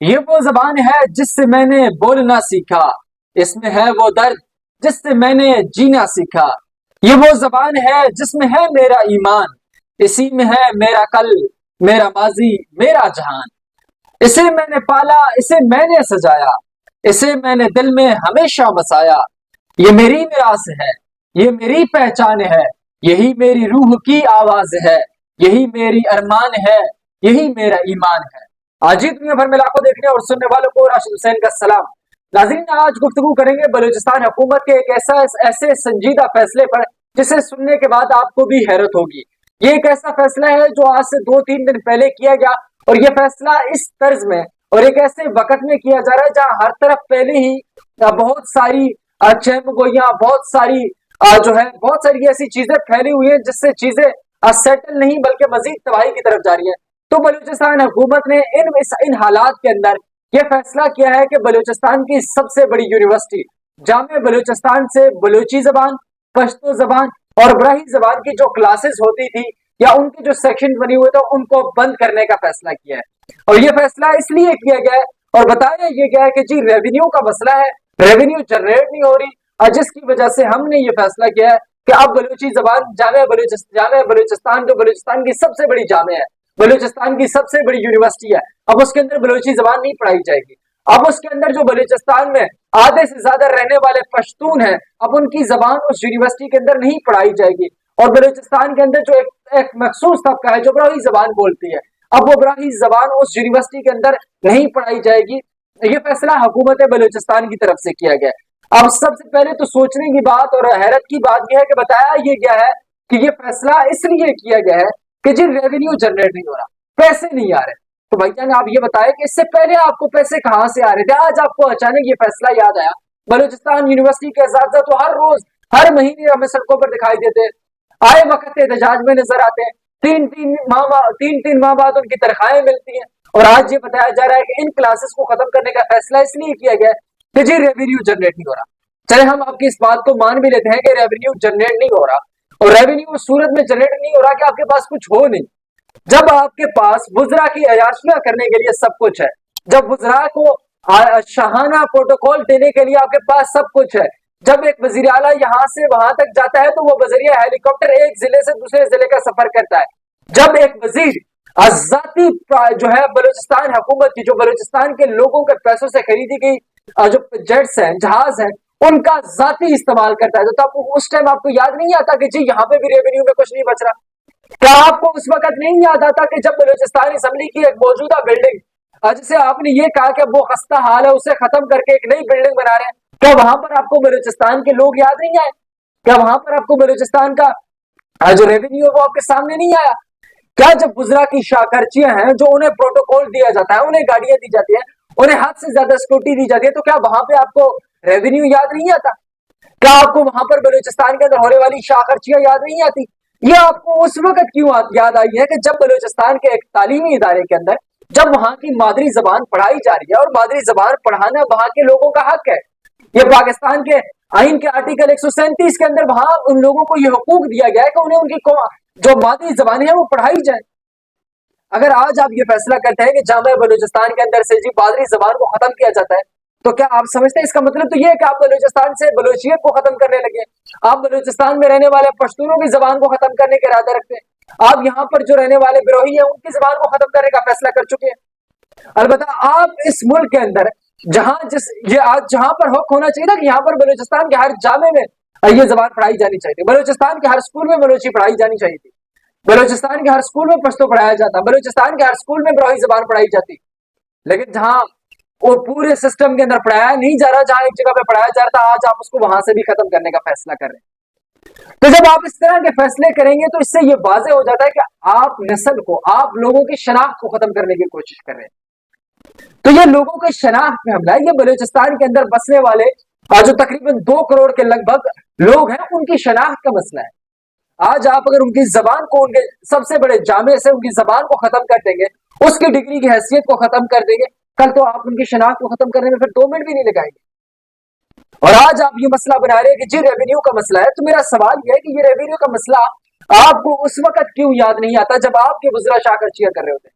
یہ وہ زبان ہے جس سے میں نے بولنا سیکھا، اس میں ہے وہ درد جس سے میں نے جینا سیکھا۔ یہ وہ زبان ہے جس میں ہے میرا ایمان، اسی میں ہے میرا کل، میرا ماضی، میرا جہان۔ اسے میں نے پالا، اسے میں نے سجایا، اسے میں نے دل میں ہمیشہ بسایا۔ یہ میری میراث ہے، یہ میری پہچان ہے، یہی میری روح کی آواز ہے، یہی میری ارمان ہے، یہی میرا ایمان ہے۔ آج ہی دنیا بھر میں لاکھوں دیکھنے اور سننے والوں کو راشد حسین کا سلام۔ ناظرین، آج گفتگو کریں گے بلوچستان حکومت کے ایک ایسے سنجیدہ فیصلے پر جسے سننے کے بعد آپ کو بھی حیرت ہوگی۔ یہ ایک ایسا فیصلہ ہے جو آج سے 2-3 دن پہلے کیا گیا، اور یہ فیصلہ اس طرز میں اور ایک ایسے وقت میں کیا جا رہا ہے جہاں ہر طرف پہلے ہی بہت ساری چہم گوئیاں، بہت ساری ایسی چیزیں پھیلی ہوئی ہیں جس سے چیزیں سیٹل نہیں بلکہ مزید تباہی کی طرف جا رہی ہیں۔ تو بلوچستان حکومت نے ان حالات کے اندر یہ فیصلہ کیا ہے کہ بلوچستان کی سب سے بڑی یونیورسٹی جامعہ بلوچستان سے بلوچی زبان، پشتو زبان اور براہی زبان کی جو کلاسز ہوتی تھی یا ان کے جو سیکشن بنے ہوئے تھے ان کو بند کرنے کا فیصلہ کیا ہے۔ اور یہ فیصلہ اس لیے کیا گیا ہے اور بتایا یہ گیا ہے کہ جی ریونیو کا مسئلہ ہے، ریونیو جنریٹ نہیں ہو رہی، اور جس کی وجہ سے ہم نے یہ فیصلہ کیا ہے کہ اب بلوچی زبان جامعہ بلوچستان جو بلوچستان کی سب سے بڑی جامعہ ہے، بلوچستان کی سب سے بڑی یونیورسٹی ہے، اب اس کے اندر بلوچی زبان نہیں پڑھائی جائے گی۔ اب اس کے اندر جو بلوچستان میں آدھے سے زیادہ رہنے والے پشتون ہیں، اب ان کی زبان اس یونیورسٹی کے اندر نہیں پڑھائی جائے گی، اور بلوچستان کے اندر جو ایک مخصوص طبقہ ہے جو براہی زبان بولتی ہے، اب وہ براہی زبان اس یونیورسٹی کے اندر نہیں پڑھائی جائے گی۔ یہ فیصلہ حکومت بلوچستان کی طرف سے کیا گیا ہے۔ اب سب سے پہلے تو سوچنے کی بات اور حیرت کی بات یہ ہے کہ بتایا یہ گیا ہے کہ یہ فیصلہ اس لیے کیا گیا ہے کہ جی ریونیو جنریٹ نہیں ہو رہا، پیسے نہیں آ رہے۔ تو بھائی جان آپ یہ بتائیں کہ اس سے پہلے آپ کو پیسے کہاں سے آ رہے تھے؟ آج آپ کو اچانک یہ فیصلہ یاد آیا؟ بلوچستان یونیورسٹی کے اساتذہ تو ہر روز ہر مہینے ہمیں سڑکوں پر دکھائی دیتے، آئے وقت احتجاج میں نظر آتے ہیں، تین ماہ بعد ان کی تنخواہیں ملتی ہیں، اور آج یہ بتایا جا رہا ہے کہ ان کلاسز کو ختم کرنے کا فیصلہ اس لیے کیا گیا ہے کہ جی ریونیو جنریٹ نہیں ہو رہا۔ چلے ہم آپ کی اس بات کو مان بھی لیتے ہیں کہ ریونیو جنریٹ نہیں ہو رہا، اور ریونیو اس صورت میں جنریٹ نہیں ہو رہا کہ آپ کے پاس کچھ ہو نہیں۔ جب آپ کے پاس وزراء کی عیاشیاں کرنے کے لیے سب کچھ ہے، جب وزراء کو شاہانہ پروٹوکول دینے کے لیے آپ کے پاس سب کچھ ہے، جب ایک وزیر اعلیٰ یہاں سے وہاں تک جاتا ہے تو وہ بذریعہ ہیلی کاپٹر ایک ضلع سے دوسرے ضلع کا سفر کرتا ہے، جب ایک وزیر ذاتی جو ہے بلوچستان حکومت کی جو بلوچستان کے لوگوں کے پیسوں سے خریدی گئی جو جیٹس ہیں، جہاز ہیں، ان کا ذاتی استعمال کرتا ہے، تو تب اس ٹائم آپ کو یاد نہیں آتا کہ جی یہاں پہ بھی ریونیو میں کچھ نہیں بچ رہا؟ کیا آپ کو اس وقت نہیں یاد آتا کہ جب بلوچستان اسمبلی کی ایک موجودہ بلڈنگ جسے آپ نے یہ کہا کہ وہ خستہ حال ہے اسے ختم کر کے ایک نئی بلڈنگ بنا رہے ہیں، کیا وہاں پر آپ کو بلوچستان کے لوگ یاد نہیں آئے؟ کیا وہاں پر آپ کو بلوچستان کا جو ریونیو ہے وہ آپ کے سامنے نہیں آیا؟ کیا جب وزراء کی شاخرچیاں ہیں جو انہیں پروٹوکول دیا جاتا ہے، انہیں گاڑیاں دی جاتی ہیں، انہیں حد سے زیادہ سکیورٹی دی جاتی ہے، تو کیا وہاں پہ آپ کو ریونیو یاد نہیں آتا؟ کیا آپ کو وہاں پر بلوچستان کے اندر ہونے والی شاخرچیاں یاد نہیں آتی؟ یہ آپ کو اس وقت کیوں یاد آئی ہے کہ جب بلوچستان کے ایک تعلیمی ادارے کے اندر جب وہاں کی مادری زبان پڑھائی جا رہی ہے، اور مادری زبان پڑھانا وہاں کے لوگوں کا حق ہے، یہ پاکستان کے آئین کے آرٹیکل 137 کے اندر وہاں ان لوگوں کو یہ حقوق دیا گیا ہے کہ انہیں ان کی جو مادری زبانیں ہیں وہ پڑھائی جائیں۔ اگر آج آپ یہ فیصلہ کرتے ہیں کہ جامعہ بلوچستان کے اندر سے جی مادری زبان کو ختم کیا جاتا ہے، تو کیا آپ سمجھتے ہیں اس کا مطلب تو یہ ہے کہ آپ بلوچستان سے بلوچیت کو ختم کرنے لگے، آپ بلوچستان میں رہنے والے پشتونوں کی زبان کو ختم کرنے کا ارادہ رکھتے ہیں، آپ یہاں پر جو رہنے والے بروہی ہیں ان کی زبان کو ختم کرنے کا فیصلہ کر چکے ہیں۔ البتہ آپ اس ملک کے اندر جہاں پر حق ہونا چاہیے نا کہ یہاں پر بلوچستان کے ہر جامعے میں یہ زبان پڑھائی جانی چاہیے تھی، بلوچستان کے ہر اسکول میں بلوچی پڑھائی جانی چاہیے تھی، بلوچستان کے ہر اسکول میں پشتو پڑھایا جاتا، بلوچستان کے ہر اسکول میں براہی زبان پڑھائی جاتی، لیکن جہاں وہ پورے سسٹم کے اندر پڑھایا نہیں جا رہا، جہاں ایک جگہ پہ پڑھایا جا رہا تھا، آج آپ اس کو وہاں سے بھی ختم کرنے کا فیصلہ کر رہے ہیں۔ تو جب آپ اس طرح کے فیصلے کریں گے تو اس سے یہ واضح ہو جاتا ہے کہ آپ نسل کو، آپ لوگوں کی شناخت کو ختم کرنے کی کوشش کر رہے ہیں۔ تو یہ لوگوں کے شناخت میں حملہ ہے، یہ بلوچستان کے اندر بسنے والے جو تقریباً 2 کروڑ کے لگ بھگ لوگ ہیں ان کی شناخت کا مسئلہ ہے۔ آج آپ اگر ان کی زبان کو، ان کے سب سے بڑے جامعے سے ان کی زبان کو ختم کر دیں گے، اس کی ڈگری کی حیثیت کو ختم کر دیں گے، کل تو آپ ان کی شناخت کو ختم کرنے میں پھر 2 منٹ بھی نہیں لگائیں گے۔ اور آج آپ یہ مسئلہ بنا رہے ہیں کہ جی ریونیو کا مسئلہ ہے، تو میرا سوال یہ ہے کہ یہ ریونیو کا مسئلہ آپ کو اس وقت کیوں یاد نہیں آتا جب آپ کے وزراء شاخرچیاں کر رہے ہوتے ہیں؟